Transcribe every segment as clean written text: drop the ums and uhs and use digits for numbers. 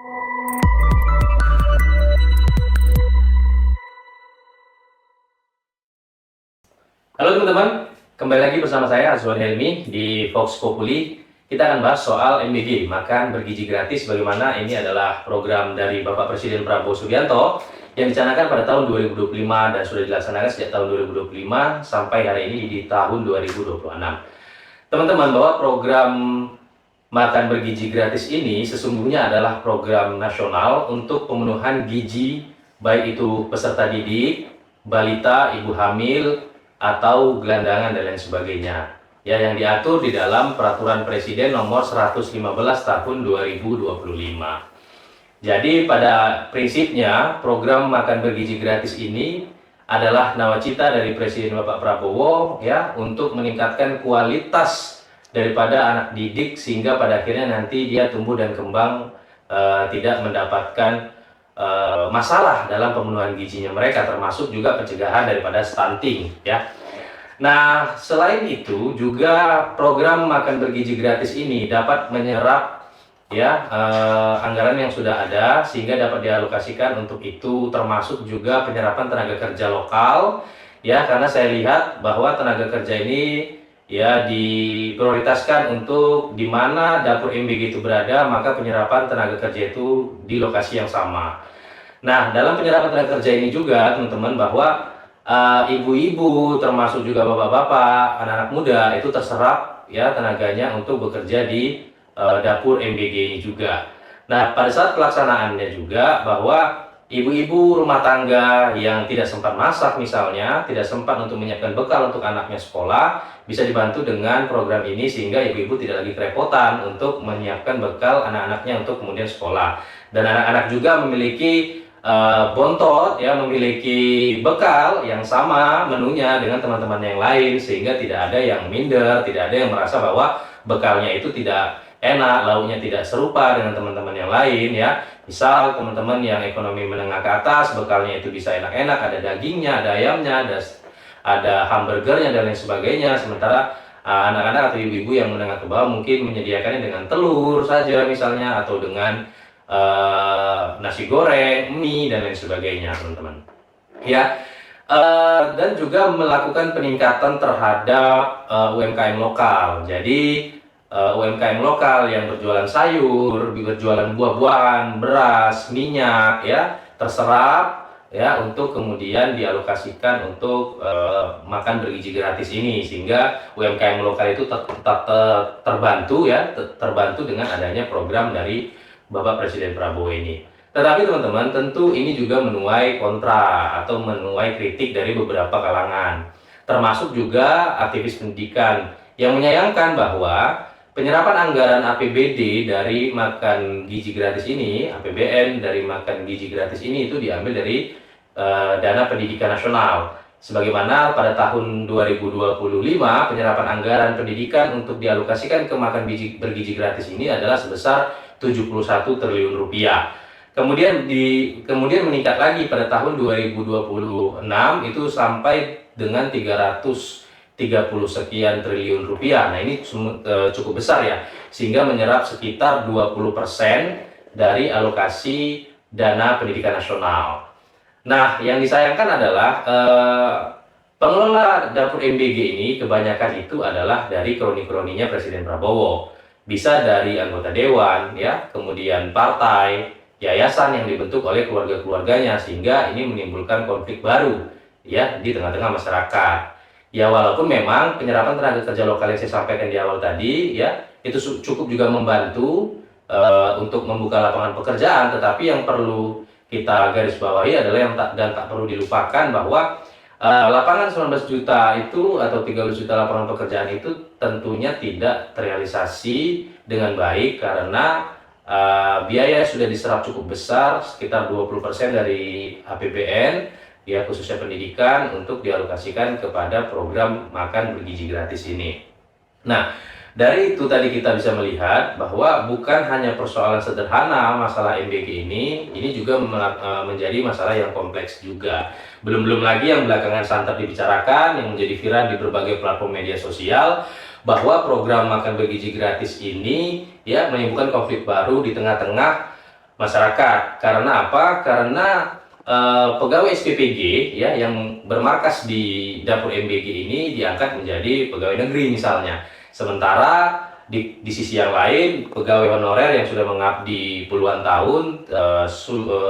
Halo teman-teman, kembali lagi bersama saya Azwan Helmi di Vox Populi. Kita akan bahas soal MBG, makan bergizi gratis, bagaimana ini adalah program dari Bapak Presiden Prabowo Subianto yang dicanangkan pada tahun 2025 dan sudah dilaksanakan sejak tahun 2025 sampai hari ini di tahun 2026. Teman-teman, bahwa program makan bergizi gratis ini sesungguhnya adalah program nasional untuk pemenuhan gizi, baik itu peserta didik, balita, ibu hamil, atau gelandangan dan lain sebagainya. Ya, yang diatur di dalam Peraturan Presiden Nomor 115 Tahun 2025. Jadi pada prinsipnya program makan bergizi gratis ini adalah nawacita dari Presiden Bapak Prabowo ya untuk meningkatkan kualitas daripada anak didik sehingga pada akhirnya nanti dia tumbuh dan kembang tidak mendapatkan masalah dalam pemenuhan gizinya mereka, termasuk juga pencegahan daripada stunting ya. Nah, selain itu juga program makan bergizi gratis ini dapat menyerap ya anggaran yang sudah ada sehingga dapat dialokasikan untuk itu, termasuk juga penyerapan tenaga kerja lokal ya, karena saya lihat bahwa tenaga kerja ini ya diprioritaskan untuk di mana dapur MBG itu berada, maka penyerapan tenaga kerja itu di lokasi yang sama. Nah, dalam penyerapan tenaga kerja ini juga teman-teman bahwa ibu-ibu termasuk juga bapak-bapak, anak-anak muda itu terserap ya tenaganya untuk bekerja di dapur MBG ini juga. Nah, pada saat pelaksanaannya juga bahwa ibu-ibu rumah tangga yang tidak sempat masak misalnya, tidak sempat untuk menyiapkan bekal untuk anaknya sekolah, bisa dibantu dengan program ini sehingga ibu-ibu tidak lagi kerepotan untuk menyiapkan bekal anak-anaknya untuk kemudian sekolah. Dan anak-anak juga memiliki bontot ya, memiliki bekal yang sama menunya dengan teman-teman yang lain sehingga tidak ada yang minder, tidak ada yang merasa bahwa bekalnya itu tidak enak, lauknya tidak serupa dengan teman-teman yang lain ya. Misal teman-teman yang ekonomi menengah ke atas, bekalnya itu bisa enak-enak, ada dagingnya, ada ayamnya, ada hamburgernya dan lain sebagainya. Sementara anak-anak atau ibu-ibu yang menengah ke bawah mungkin menyediakannya dengan telur saja misalnya, atau dengan nasi goreng, mie dan lain sebagainya, teman-teman. Ya, dan juga melakukan peningkatan terhadap UMKM lokal. Jadi UMKM lokal yang berjualan sayur, berjualan buah-buahan, beras, minyak, ya terserap ya untuk kemudian dialokasikan untuk makan bergizi gratis ini sehingga UMKM lokal itu tetap terbantu ya, terbantu dengan adanya program dari Bapak Presiden Prabowo ini. Tetapi teman-teman, tentu ini juga menuai kontra atau menuai kritik dari beberapa kalangan, termasuk juga aktivis pendidikan yang menyayangkan bahwa penyerapan anggaran APBD dari makan gizi gratis ini, APBN dari makan gizi gratis ini itu diambil dari dana pendidikan nasional. Sebagaimana pada tahun 2025 penyerapan anggaran pendidikan untuk dialokasikan ke makan bergizi gratis ini adalah sebesar 71 triliun rupiah. Kemudian meningkat lagi pada tahun 2026 itu sampai dengan 330 sekian triliun rupiah. Nah, ini cukup besar ya, sehingga menyerap sekitar 20% dari alokasi dana pendidikan nasional. Nah, yang disayangkan adalah pengelola dapur MBG ini kebanyakan itu adalah dari kroni-kroninya Presiden Prabowo. Bisa dari anggota dewan ya, kemudian partai, yayasan yang dibentuk oleh keluarga-keluarganya sehingga ini menimbulkan konflik baru ya di tengah-tengah masyarakat. Ya, walaupun memang penyerapan tenaga kerja lokal yang saya sampaikan di awal tadi ya itu cukup juga membantu untuk membuka lapangan pekerjaan, tetapi yang perlu kita garis bawahi adalah yang tak perlu dilupakan bahwa lapangan 19 juta itu atau 13 juta lapangan pekerjaan itu tentunya tidak terrealisasi dengan baik karena biaya sudah diserap cukup besar, sekitar 20% dari APBN ya, khususnya pendidikan, untuk dialokasikan kepada program makan bergizi gratis ini. Nah, dari itu tadi kita bisa melihat bahwa bukan hanya persoalan sederhana masalah MBG ini juga menjadi masalah yang kompleks juga. Belum lagi yang belakangan santer dibicarakan, yang menjadi viral di berbagai platform media sosial, bahwa program makan bergizi gratis ini ya menimbulkan konflik baru di tengah-tengah masyarakat. Karena apa? Karena pegawai SPPG ya yang bermarkas di dapur MBG ini diangkat menjadi pegawai negeri misalnya. Sementara di sisi yang lain, pegawai honorer yang sudah mengabdi puluhan tahun,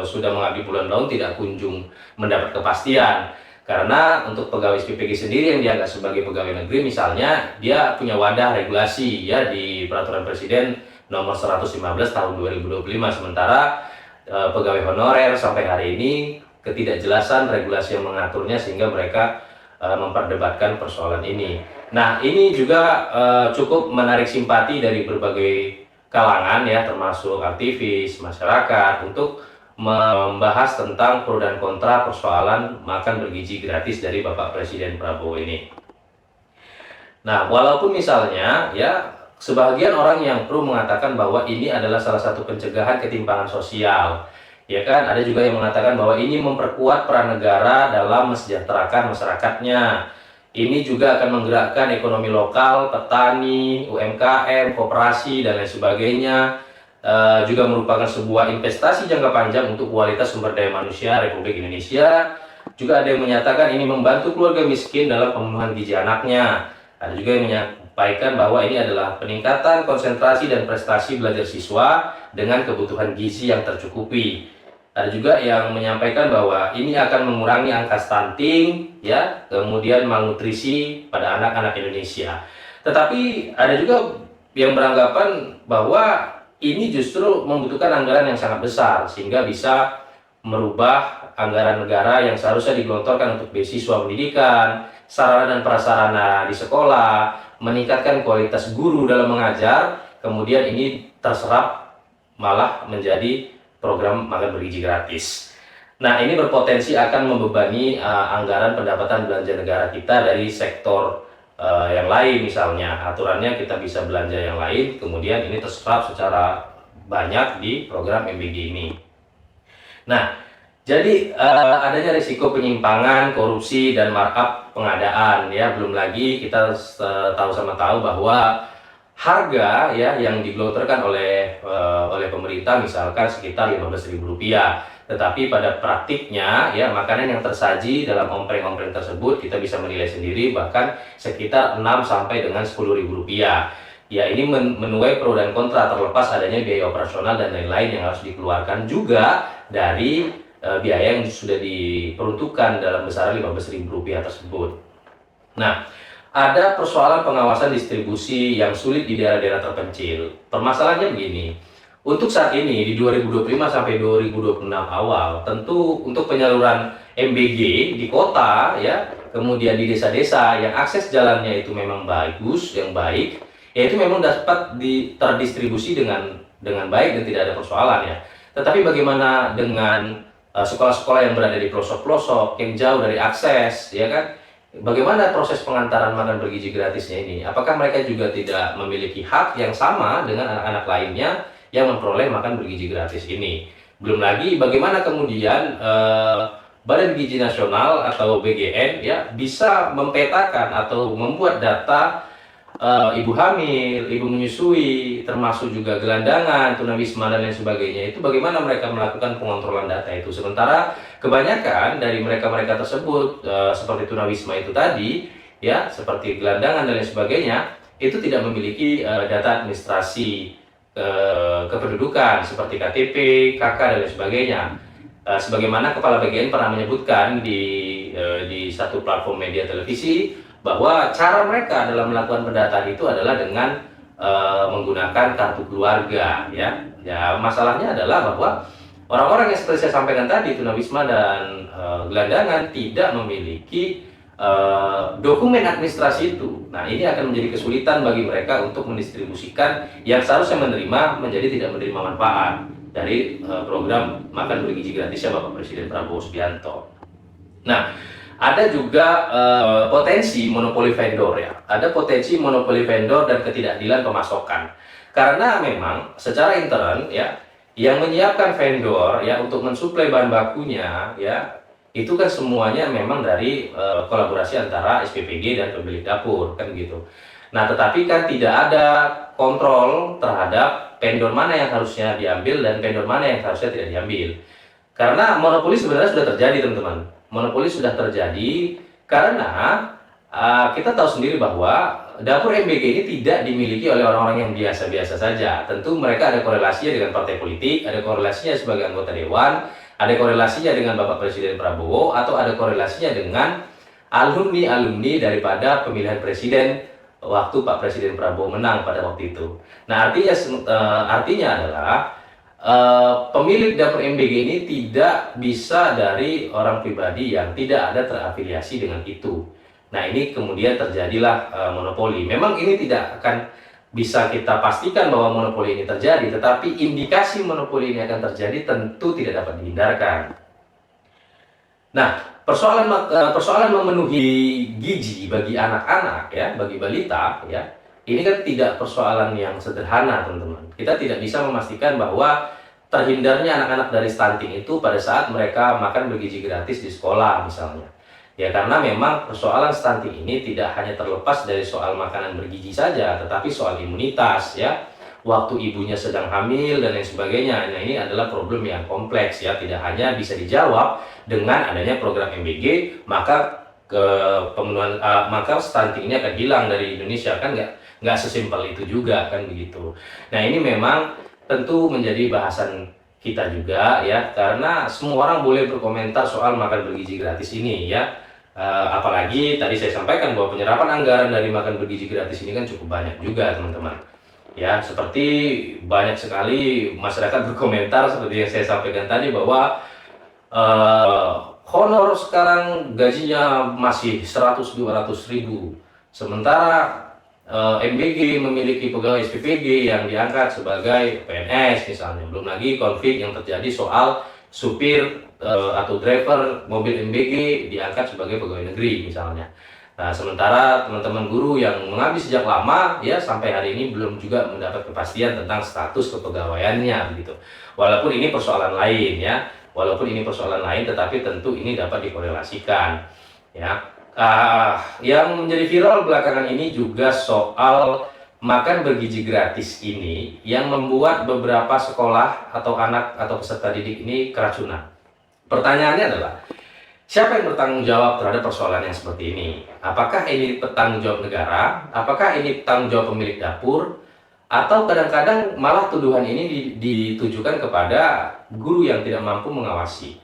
sudah mengabdi puluhan tahun tidak kunjung mendapat kepastian. Karena untuk pegawai SPPG sendiri yang dianggap sebagai pegawai negeri misalnya, dia punya wadah regulasi ya di Peraturan Presiden nomor 115 tahun 2025. Sementara pegawai honorer sampai hari ini ketidakjelasan regulasi yang mengaturnya sehingga mereka memperdebatkan persoalan ini. Nah, ini juga cukup menarik simpati dari berbagai kalangan ya, termasuk aktivis, masyarakat untuk membahas tentang pro dan kontra persoalan makan bergizi gratis dari Bapak Presiden Prabowo ini. Nah, walaupun misalnya ya sebagian orang yang pro mengatakan bahwa ini adalah salah satu pencegahan ketimpangan sosial. Ya kan, ada juga yang mengatakan bahwa ini memperkuat peran negara dalam mesejahterakan masyarakatnya. Ini juga akan menggerakkan ekonomi lokal, petani, UMKM, koperasi, dan lain sebagainya. Juga merupakan sebuah investasi jangka panjang untuk kualitas sumber daya manusia Republik Indonesia. Juga ada yang menyatakan ini membantu keluarga miskin dalam pemenuhan gizi anaknya. Ada juga yang menyampaikan bahwa ini adalah peningkatan konsentrasi dan prestasi belajar siswa dengan kebutuhan gizi yang tercukupi. Ada juga yang menyampaikan bahwa ini akan mengurangi angka stunting, ya, kemudian malnutrisi pada anak-anak Indonesia. Tetapi ada juga yang beranggapan bahwa ini justru membutuhkan anggaran yang sangat besar sehingga bisa merubah anggaran negara yang seharusnya digelontorkan untuk beasiswa pendidikan, sarana dan prasarana di sekolah, meningkatkan kualitas guru dalam mengajar, kemudian ini terserap malah menjadi program makan bergizi gratis. Nah, ini berpotensi akan membebani anggaran pendapatan belanja negara kita dari sektor yang lain misalnya. Aturannya kita bisa belanja yang lain, kemudian ini terserap secara banyak di program MBG ini. Nah, jadi adanya risiko penyimpangan, korupsi, dan markup pengadaan ya. Belum lagi kita sama tahu bahwa harga ya yang digelontorkan oleh pemerintah misalkan sekitar Rp15.000, tetapi pada praktiknya ya makanan yang tersaji dalam ompreng-ompreng tersebut kita bisa menilai sendiri bahkan sekitar 6 sampai dengan Rp10.000. Ya, ini menuai pro dan kontra terlepas adanya biaya operasional dan lain-lain yang harus dikeluarkan juga dari biaya yang sudah diperuntukkan dalam besaran Rp15.000 tersebut. Nah, ada persoalan pengawasan distribusi yang sulit di daerah-daerah terpencil. Permasalahannya begini, untuk saat ini di 2025 sampai 2026 awal, tentu untuk penyaluran MBG di kota ya, kemudian di desa-desa yang akses jalannya itu memang bagus, yang baik, ya itu memang dapat terdistribusi dengan baik dan tidak ada persoalan ya. Tetapi bagaimana dengan sekolah-sekolah yang berada di pelosok-pelosok, yang jauh dari akses, ya kan? Bagaimana proses pengantaran makan bergizi gratisnya ini? Apakah mereka juga tidak memiliki hak yang sama dengan anak-anak lainnya yang memperoleh makan bergizi gratis ini? Belum lagi bagaimana kemudian Badan Gizi Nasional atau BGN ya bisa mempetakan atau membuat data ibu hamil, ibu menyusui, termasuk juga gelandangan, tunawisma dan lain sebagainya. Itu bagaimana mereka melakukan pengontrolan data itu? Sementara kebanyakan dari mereka-mereka tersebut seperti tunawisma itu tadi, ya seperti gelandangan dan lain sebagainya, itu tidak memiliki data administrasi kependudukan seperti KTP, KK dan lain sebagainya. Sebagaimana Kepala BGN pernah menyebutkan di satu platform media televisi bahwa cara mereka dalam melakukan pendataan itu adalah dengan menggunakan kartu keluarga ya. Ya, masalahnya adalah bahwa orang-orang yang seperti saya sampaikan tadi, tunawisma dan gelandangan tidak memiliki dokumen administrasi itu. Nah, ini akan menjadi kesulitan bagi mereka untuk mendistribusikan yang seharusnya menerima menjadi tidak menerima manfaat dari program makan bergizi gratisnya Bapak Presiden Prabowo Subianto. Nah, ada juga potensi monopoli vendor ya. Ada potensi monopoli vendor dan ketidakadilan pemasokan. Karena memang secara intern ya, yang menyiapkan vendor ya untuk mensuplai bahan bakunya ya, itu kan semuanya memang dari kolaborasi antara SPPG dan pemilik dapur kan gitu. Nah, tetapi kan tidak ada kontrol terhadap vendor mana yang harusnya diambil dan vendor mana yang harusnya tidak diambil. Karena monopoli sebenarnya sudah terjadi, teman-teman. Monopoli sudah terjadi karena kita tahu sendiri bahwa dapur MBG ini tidak dimiliki oleh orang-orang yang biasa-biasa saja. Tentu mereka ada korelasinya dengan partai politik, ada korelasinya sebagai anggota dewan, ada korelasinya dengan Bapak Presiden Prabowo, atau ada korelasinya dengan alumni-alumni daripada pemilihan presiden waktu Pak Presiden Prabowo menang pada waktu itu. Nah, artinya adalah pemilik dapur MBG ini tidak bisa dari orang pribadi yang tidak ada terafiliasi dengan itu. Nah, ini kemudian terjadilah monopoli. Memang ini tidak akan bisa kita pastikan bahwa monopoli ini terjadi, tetapi indikasi monopoli ini akan terjadi tentu tidak dapat dihindarkan. Nah, persoalan memenuhi gizi bagi anak-anak ya, bagi balita ya, ini kan tidak persoalan yang sederhana, teman-teman. Kita tidak bisa memastikan bahwa terhindarnya anak-anak dari stunting itu pada saat mereka makan bergizi gratis di sekolah misalnya. Ya, karena memang persoalan stunting ini tidak hanya terlepas dari soal makanan bergizi saja, tetapi soal imunitas ya, waktu ibunya sedang hamil dan lain sebagainya. Nah, ini adalah problem yang kompleks ya, tidak hanya bisa dijawab dengan adanya program MBG, maka maka stunting ini akan hilang dari Indonesia, kan nggak sesimpel itu juga kan begitu. Nah, ini memang tentu menjadi bahasan kita juga ya, karena semua orang boleh berkomentar soal makan bergizi gratis ini ya. Apalagi tadi saya sampaikan bahwa penyerapan anggaran dari makan bergizi gratis ini kan cukup banyak juga, teman-teman. Ya, seperti banyak sekali masyarakat berkomentar seperti yang saya sampaikan tadi bahwa honor sekarang gajinya masih 100-200 ribu, sementara MBG memiliki pegawai SPPG yang diangkat sebagai PNS misalnya. Belum lagi konflik yang terjadi soal supir atau driver mobil MBG diangkat sebagai pegawai negeri misalnya. Nah, sementara teman-teman guru yang mengabdi sejak lama ya sampai hari ini belum juga mendapat kepastian tentang status kepegawaiannya begitu. Walaupun ini persoalan lain ya, tetapi tentu ini dapat dikorelasikan ya. Yang menjadi viral belakangan ini juga soal makan bergizi gratis ini yang membuat beberapa sekolah atau anak atau peserta didik ini keracunan. Pertanyaannya adalah, siapa yang bertanggung jawab terhadap persoalan yang seperti ini? Apakah ini bertanggung jawab negara? Apakah ini tanggung jawab pemilik dapur? Atau kadang-kadang malah tuduhan ini ditujukan kepada guru yang tidak mampu mengawasi.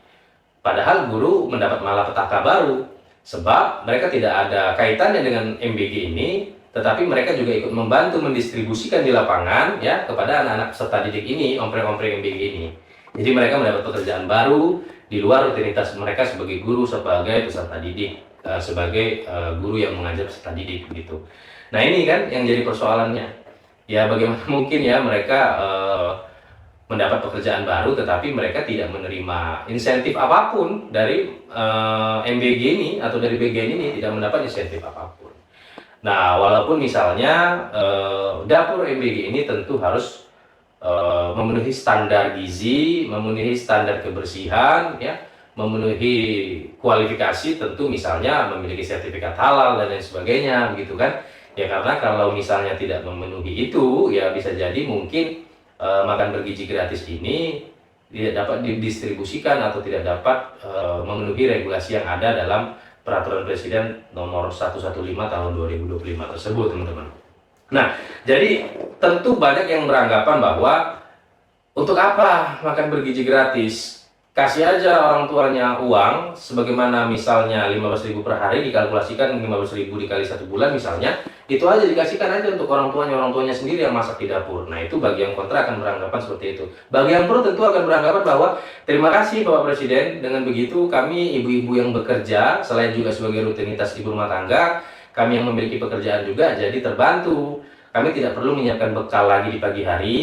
Padahal guru mendapat malapetaka baru, sebab mereka tidak ada kaitannya dengan MBG ini, tetapi mereka juga ikut membantu mendistribusikan di lapangan ya kepada anak-anak peserta didik ini, ompreng-ompreng MBG ini. Jadi mereka mendapat pekerjaan baru di luar rutinitas mereka sebagai guru, sebagai peserta didik, sebagai guru yang mengajar peserta didik begitu. Nah, ini kan yang jadi persoalannya. Ya, bagaimana mungkin ya mereka mendapat pekerjaan baru tetapi mereka tidak menerima insentif apapun dari MBG ini atau dari BGN ini, tidak mendapat insentif apapun. Nah, walaupun misalnya dapur MBG ini tentu harus memenuhi standar gizi, memenuhi standar kebersihan ya, memenuhi kualifikasi, tentu misalnya memiliki sertifikat halal dan lain sebagainya begitu kan. Ya, karena kalau misalnya tidak memenuhi itu ya bisa jadi mungkin makan bergizi gratis ini tidak dapat didistribusikan atau tidak dapat memenuhi regulasi yang ada dalam Peraturan Presiden nomor 115 tahun 2025 tersebut, teman-teman. Nah, jadi tentu banyak yang beranggapan bahwa untuk apa makan bergizi gratis? Kasih aja orang tuanya uang, sebagaimana misalnya 15.000 per hari dikalkulasikan 15.000 dikali 1 bulan misalnya, itu aja dikasihkan aja untuk orang tuanya sendiri yang masak di dapur. Nah, itu bagi yang kontra akan beranggapan seperti itu. Bagi yang pro tentu akan beranggapan bahwa terima kasih Bapak Presiden, dengan begitu kami ibu-ibu yang bekerja, selain juga sebagai rutinitas ibu rumah tangga, kami yang memiliki pekerjaan juga jadi terbantu. Kami tidak perlu menyiapkan bekal lagi di pagi hari,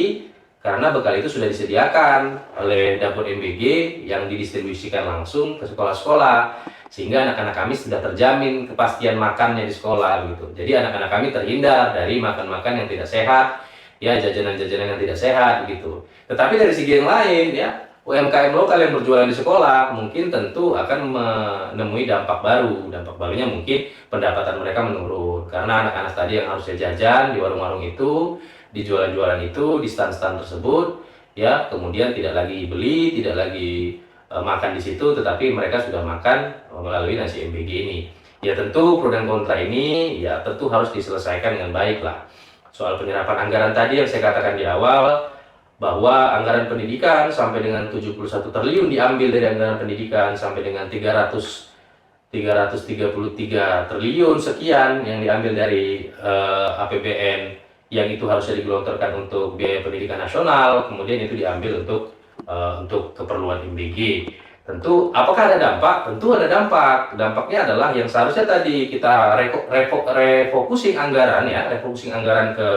karena bekal itu sudah disediakan oleh dapur MBG yang didistribusikan langsung ke sekolah-sekolah, sehingga anak-anak kami sudah terjamin kepastian makannya di sekolah gitu. Jadi anak-anak kami terhindar dari makan-makan yang tidak sehat, ya jajanan-jajanan yang tidak sehat gitu. Tetapi dari segi yang lain ya, UMKM lokal yang berjualan di sekolah mungkin tentu akan menemui dampak baru. Dampak barunya mungkin pendapatan mereka menurun, karena anak-anak tadi yang harusnya jajan di warung-warung itu di jualan-jualan itu, di stand-stand tersebut, ya, kemudian tidak lagi beli, tidak lagi makan di situ, tetapi mereka sudah makan melalui nasi MBG ini. Ya tentu pro dan kontra ini ya tentu harus diselesaikan dengan baik lah. Soal penyerapan anggaran tadi yang saya katakan di awal, bahwa anggaran pendidikan sampai dengan 71 triliun diambil dari anggaran pendidikan, sampai dengan 333 triliun sekian yang diambil dari APBN, yang itu harusnya digelontorkan untuk biaya pendidikan nasional, kemudian itu diambil untuk keperluan MBG. Tentu apakah ada dampak? Tentu ada dampak. Dampaknya adalah yang seharusnya tadi kita refocusing anggaran, ya, refocusing anggaran ke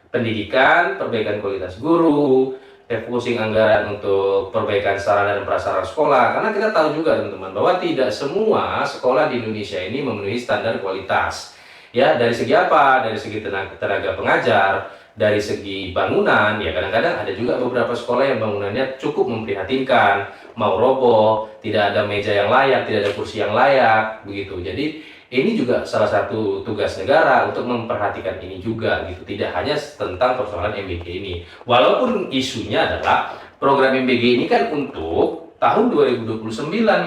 pendidikan, perbaikan kualitas guru, refocusing anggaran untuk perbaikan sarana dan prasarana sekolah. Karena kita tahu juga teman-teman bahwa tidak semua sekolah di Indonesia ini memenuhi standar kualitas. Ya, dari segi apa? Dari segi tenaga pengajar, dari segi bangunan, ya kadang-kadang ada juga beberapa sekolah yang bangunannya cukup memprihatinkan, mau roboh, tidak ada meja yang layak, tidak ada kursi yang layak, begitu. Jadi ini juga salah satu tugas negara untuk memperhatikan ini juga, gitu. Tidak hanya tentang persoalan MBG ini. Walaupun isunya adalah program MBG ini kan untuk tahun 2029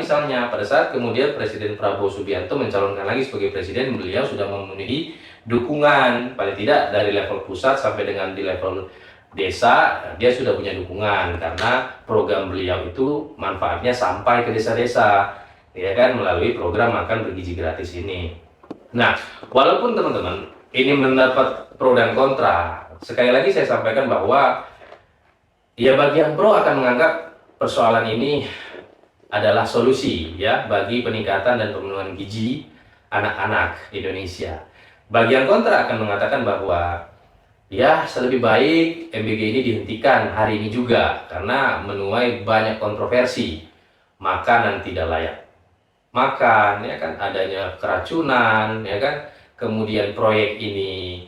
misalnya, pada saat kemudian Presiden Prabowo Subianto mencalonkan lagi sebagai presiden, beliau sudah memenuhi dukungan paling tidak dari level pusat sampai dengan di level desa, dia sudah punya dukungan karena program beliau itu manfaatnya sampai ke desa-desa, ya kan, melalui program makan bergizi gratis ini. Nah, walaupun teman-teman ini mendapat pro dan kontra, sekali lagi saya sampaikan bahwa ya bagian pro akan menganggap persoalan ini adalah solusi, ya, bagi peningkatan dan pemenuhan gizi anak-anak Indonesia. Bagian kontra akan mengatakan bahwa ya lebih baik MBG ini dihentikan hari ini juga karena menuai banyak kontroversi. Makanan tidak layak makan, ya kan, adanya keracunan, ya kan, kemudian proyek ini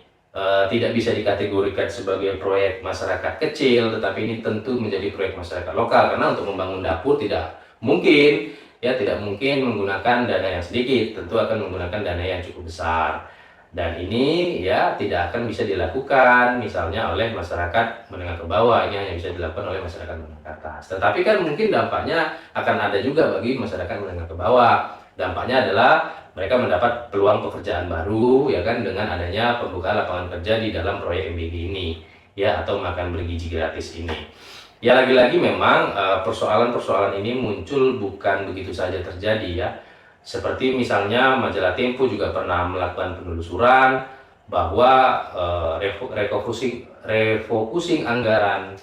tidak bisa dikategorikan sebagai proyek masyarakat kecil, tetapi ini tentu menjadi proyek masyarakat lokal karena untuk membangun dapur tidak mungkin, ya, tidak mungkin menggunakan dana yang sedikit, tentu akan menggunakan dana yang cukup besar. Dan ini ya tidak akan bisa dilakukan misalnya oleh masyarakat menengah ke bawah, ini hanya bisa dilakukan oleh masyarakat menengah ke atas. Tetapi kan mungkin dampaknya akan ada juga bagi masyarakat menengah ke bawah. Dampaknya adalah mereka mendapat peluang pekerjaan baru, ya kan, dengan adanya pembukaan lapangan kerja di dalam proyek MBG ini, ya, atau makan bergizi gratis ini. Ya lagi-lagi memang persoalan-persoalan ini muncul bukan begitu saja terjadi, ya. Seperti misalnya majalah Tempo juga pernah melakukan penelusuran bahwa refocusing anggaran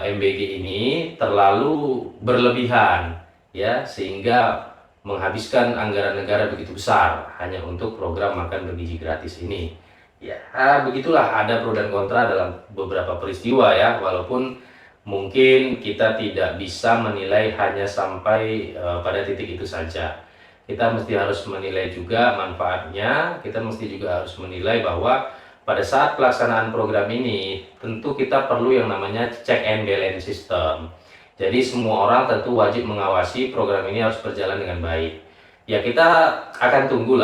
MBG ini terlalu berlebihan, ya, sehingga menghabiskan anggaran negara begitu besar hanya untuk program makan bergizi gratis ini. Ya, begitulah, ada pro dan kontra dalam beberapa peristiwa, ya, walaupun mungkin kita tidak bisa menilai hanya sampai pada titik itu saja. Kita mesti harus menilai juga manfaatnya, kita mesti juga harus menilai bahwa pada saat pelaksanaan program ini tentu kita perlu yang namanya check and balance system. Jadi semua orang tentu wajib mengawasi program ini harus berjalan dengan baik. Ya kita akan tunggu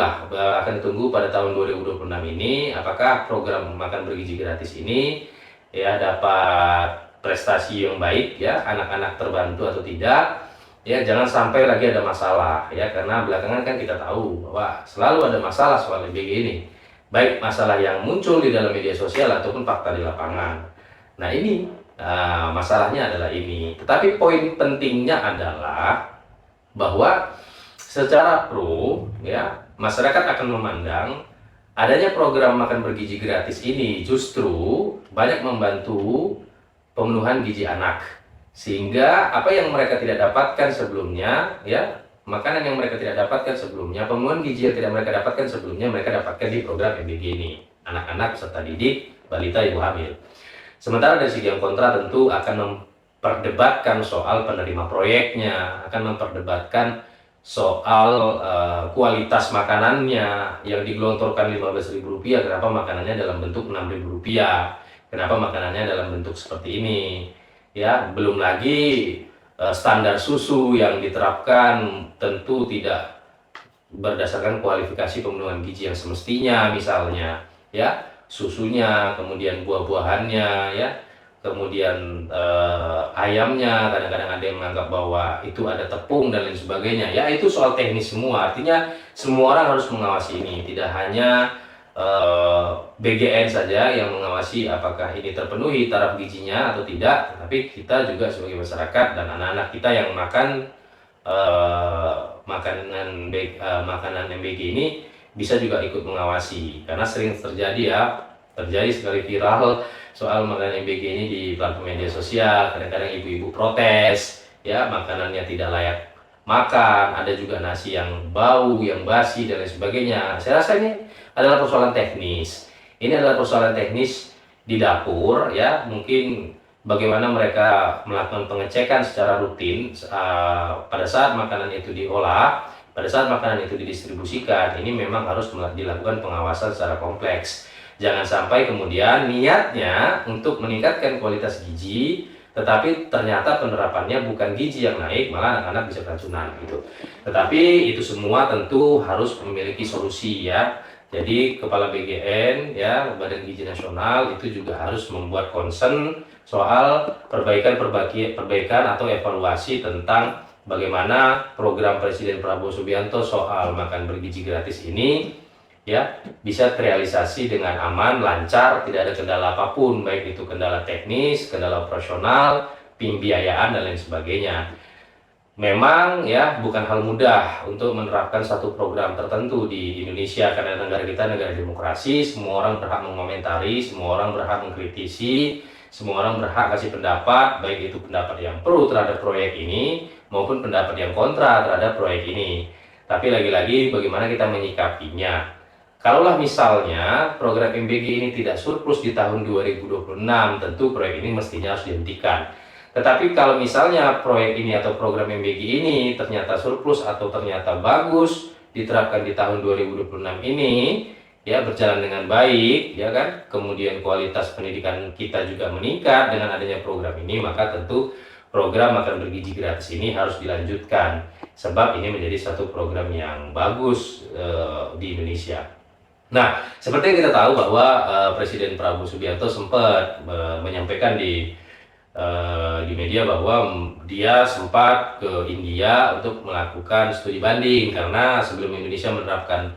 pada tahun 2026 ini apakah program makan bergizi gratis ini ya dapat prestasi yang baik, ya, anak-anak terbantu atau tidak. Ya, jangan sampai lagi ada masalah, ya, karena belakangan kan kita tahu bahwa selalu ada masalah soal MBG ini, baik masalah yang muncul di dalam media sosial ataupun fakta di lapangan. Nah ini masalahnya adalah ini. Tetapi poin pentingnya adalah bahwa secara pro, ya, masyarakat akan memandang adanya program makan bergizi gratis ini justru banyak membantu pemenuhan gizi anak. Sehingga apa yang mereka tidak dapatkan sebelumnya, ya, makanan yang mereka tidak dapatkan sebelumnya, pemenuhan gizi yang tidak mereka dapatkan sebelumnya, mereka dapatkan di program MBG ini. Anak-anak peserta didik, balita, ibu hamil. Sementara dari segi yang kontra tentu akan memperdebatkan soal penerima proyeknya, akan memperdebatkan soal kualitas makanannya yang digelontorkan Rp15.000, kenapa makanannya dalam bentuk Rp6.000, kenapa makanannya dalam bentuk seperti ini. Ya, belum lagi standar susu yang diterapkan tentu tidak berdasarkan kualifikasi pemenuhan gizi yang semestinya misalnya, ya. susunya, kemudian buah-buahannya, ya, kemudian ayamnya. Kadang-kadang ada yang menganggap bahwa itu ada tepung dan lain sebagainya. Ya, itu soal teknis semua. Artinya semua orang harus mengawasi ini, tidak hanya BGN saja yang mengawasi apakah ini terpenuhi taraf gizinya atau tidak, tapi kita juga sebagai masyarakat dan anak-anak kita yang makan makanan MBG ini bisa juga ikut mengawasi, karena sering terjadi sekali viral soal makanan MBG ini di platform media sosial. Kadang-kadang ibu-ibu protes, ya, makanannya tidak layak makan, ada juga nasi yang bau, yang basi dan lain sebagainya. Saya rasa ini adalah persoalan teknis. Ini adalah persoalan teknis di dapur, ya. Mungkin bagaimana mereka melakukan pengecekan secara rutin pada saat makanan itu diolah, pada saat makanan itu didistribusikan. Ini memang harus dilakukan pengawasan secara kompleks. Jangan sampai kemudian niatnya untuk meningkatkan kualitas gizi, tetapi ternyata penerapannya bukan gizi yang naik, malah anak-anak bisa keracunan gitu. Tetapi itu semua tentu harus memiliki solusi, ya. Jadi Kepala BGN, ya, Badan Gizi Nasional, itu juga harus membuat concern soal perbaikan atau evaluasi tentang bagaimana program Presiden Prabowo Subianto soal makan bergizi gratis ini, ya, bisa terrealisasi dengan aman, lancar, tidak ada kendala apapun, baik itu kendala teknis, kendala operasional, pembiayaan dan lain sebagainya. Memang, ya, bukan hal mudah untuk menerapkan satu program tertentu di Indonesia, karena negara kita negara demokrasi, semua orang berhak mengomentari, semua orang berhak mengkritisi, semua orang berhak kasih pendapat, baik itu pendapat yang pro terhadap proyek ini maupun pendapat yang kontra terhadap proyek ini. Tapi lagi-lagi bagaimana kita menyikapinya. Kalaulah misalnya program MBG ini tidak surplus di tahun 2026, tentu proyek ini mestinya harus dihentikan. Tetapi kalau misalnya proyek ini atau program MBG ini ternyata surplus atau ternyata bagus diterapkan di tahun 2026 ini, ya, berjalan dengan baik, ya kan, kemudian kualitas pendidikan kita juga meningkat dengan adanya program ini, maka tentu program makan bergizi gratis ini harus dilanjutkan, sebab ini menjadi satu program yang bagus di Indonesia. Nah, seperti yang kita tahu bahwa Presiden Prabowo Subianto sempat menyampaikan di media bahwa dia sempat ke India untuk melakukan studi banding, karena sebelum Indonesia menerapkan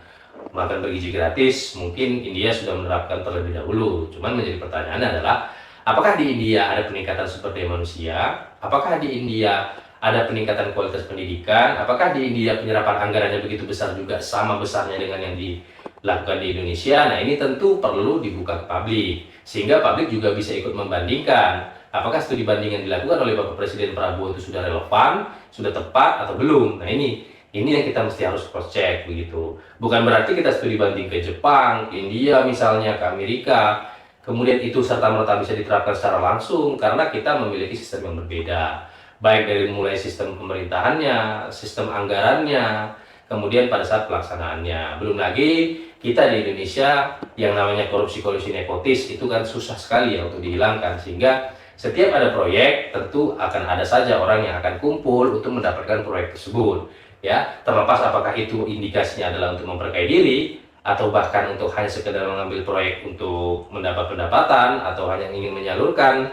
makan bergizi gratis, mungkin India sudah menerapkan terlebih dahulu. Cuman menjadi pertanyaan adalah, apakah di India ada peningkatan sumber daya manusia? Apakah di India ada peningkatan kualitas pendidikan? Apakah di India penyerapan anggarannya begitu besar juga, sama besarnya dengan yang dilakukan di Indonesia? Nah, ini tentu perlu dibuka ke publik, sehingga publik juga bisa ikut membandingkan apakah studi banding yang dilakukan oleh Bapak Presiden Prabowo itu sudah relevan, sudah tepat atau belum. Nah, ini yang kita mesti harus cross check begitu. Bukan berarti kita studi banding ke Jepang, ke India misalnya, ke Amerika, kemudian itu serta-merta bisa diterapkan secara langsung, karena kita memiliki sistem yang berbeda. Baik dari mulai sistem pemerintahannya, sistem anggarannya, kemudian pada saat pelaksanaannya. Belum lagi kita di Indonesia yang namanya korupsi nepotis itu kan susah sekali ya untuk dihilangkan, sehingga setiap ada proyek tentu akan ada saja orang yang akan kumpul untuk mendapatkan proyek tersebut, ya, terlepas apakah itu indikasinya adalah untuk memperkaya diri atau bahkan untuk hanya sekedar mengambil proyek untuk mendapat pendapatan, atau hanya ingin menyalurkan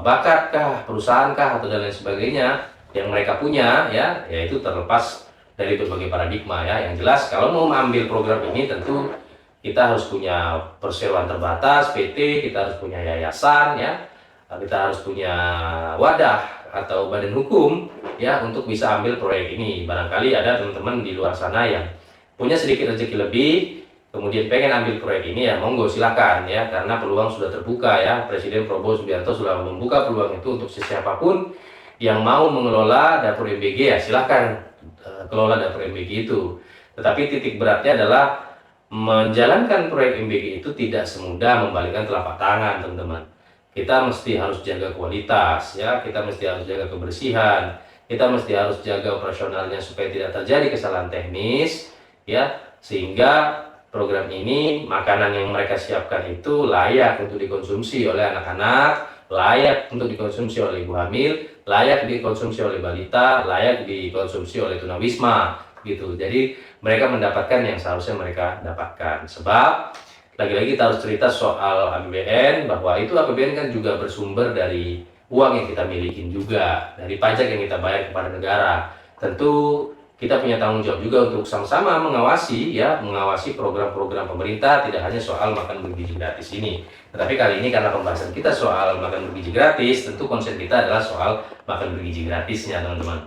bakatkah, perusahaan-kah, atau dan lain sebagainya yang mereka punya, ya, yaitu terlepas dari berbagai paradigma, ya. Yang jelas kalau mau mengambil program ini tentu kita harus punya perseroan terbatas PT, kita harus punya yayasan, ya, kita harus punya wadah atau badan hukum, ya, untuk bisa ambil proyek ini. Barangkali ada teman-teman di luar sana yang punya sedikit rezeki lebih, kemudian pengen ambil proyek ini, ya, monggo silakan, ya, karena peluang sudah terbuka, ya. Presiden Prabowo Subianto sudah membuka peluang itu untuk siapapun yang mau mengelola dapur MBG, ya, silakan kelola dapur MBG itu. Tetapi titik beratnya adalah menjalankan proyek MBG itu tidak semudah membalikkan telapak tangan, teman-teman. Kita mesti harus jaga kualitas, ya, kita mesti harus jaga kebersihan, kita mesti harus jaga operasionalnya supaya tidak terjadi kesalahan teknis, ya, sehingga program ini, makanan yang mereka siapkan itu layak untuk dikonsumsi oleh anak-anak, layak untuk dikonsumsi oleh ibu hamil, layak dikonsumsi oleh balita, layak dikonsumsi oleh tunawisma, gitu. Jadi mereka mendapatkan yang seharusnya mereka dapatkan. Sebab Lagi-lagi kita harus cerita soal APBN, bahwa itu APBN kan juga bersumber dari uang yang kita miliki juga, dari pajak yang kita bayar kepada negara. Tentu kita punya tanggung jawab juga untuk sama-sama mengawasi mengawasi program-program pemerintah, tidak hanya soal makan bergizi gratis ini. Tetapi kali ini karena pembahasan kita soal makan bergizi gratis, tentu konsen kita adalah soal makan bergizi gratisnya, teman-teman.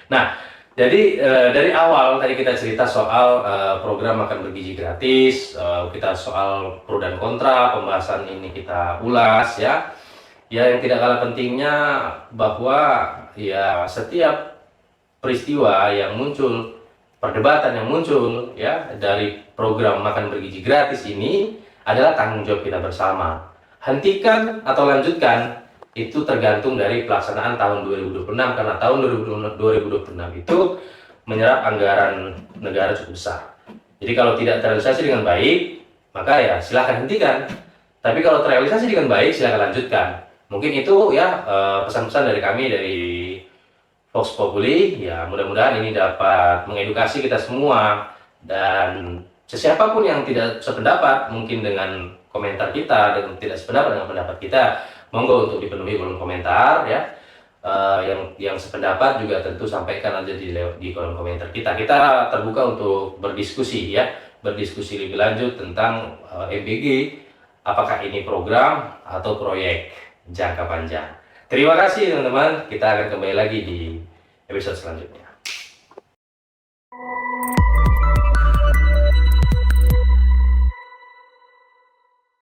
Nah, jadi dari awal tadi kita cerita soal program makan bergizi gratis, kita soal pro dan kontra, pembahasan ini kita ulas ya. Ya, yang tidak kalah pentingnya bahwa ya setiap peristiwa yang muncul, perdebatan yang muncul ya dari program makan bergizi gratis ini adalah tanggung jawab kita bersama. Hentikan atau lanjutkan itu tergantung dari pelaksanaan tahun 2026, karena tahun 2026 itu menyerap anggaran negara cukup besar. Jadi kalau tidak terrealisasi dengan baik, maka ya silahkan hentikan. Tapi kalau terrealisasi dengan baik, silahkan lanjutkan. Mungkin itu ya pesan-pesan dari kami dari Vox Populi. Ya, mudah-mudahan ini dapat mengedukasi kita semua, dan siapapun yang tidak sependapat mungkin dengan komentar kita dan tidak sependapat dengan pendapat kita, monggo untuk dipenuhi kolom komentar ya. Yang sependapat juga tentu sampaikan aja di kolom komentar kita. Kita terbuka untuk berdiskusi ya, berdiskusi lebih lanjut tentang MBG, apakah ini program atau proyek jangka panjang. Terima kasih teman-teman, kita akan kembali lagi di episode selanjutnya.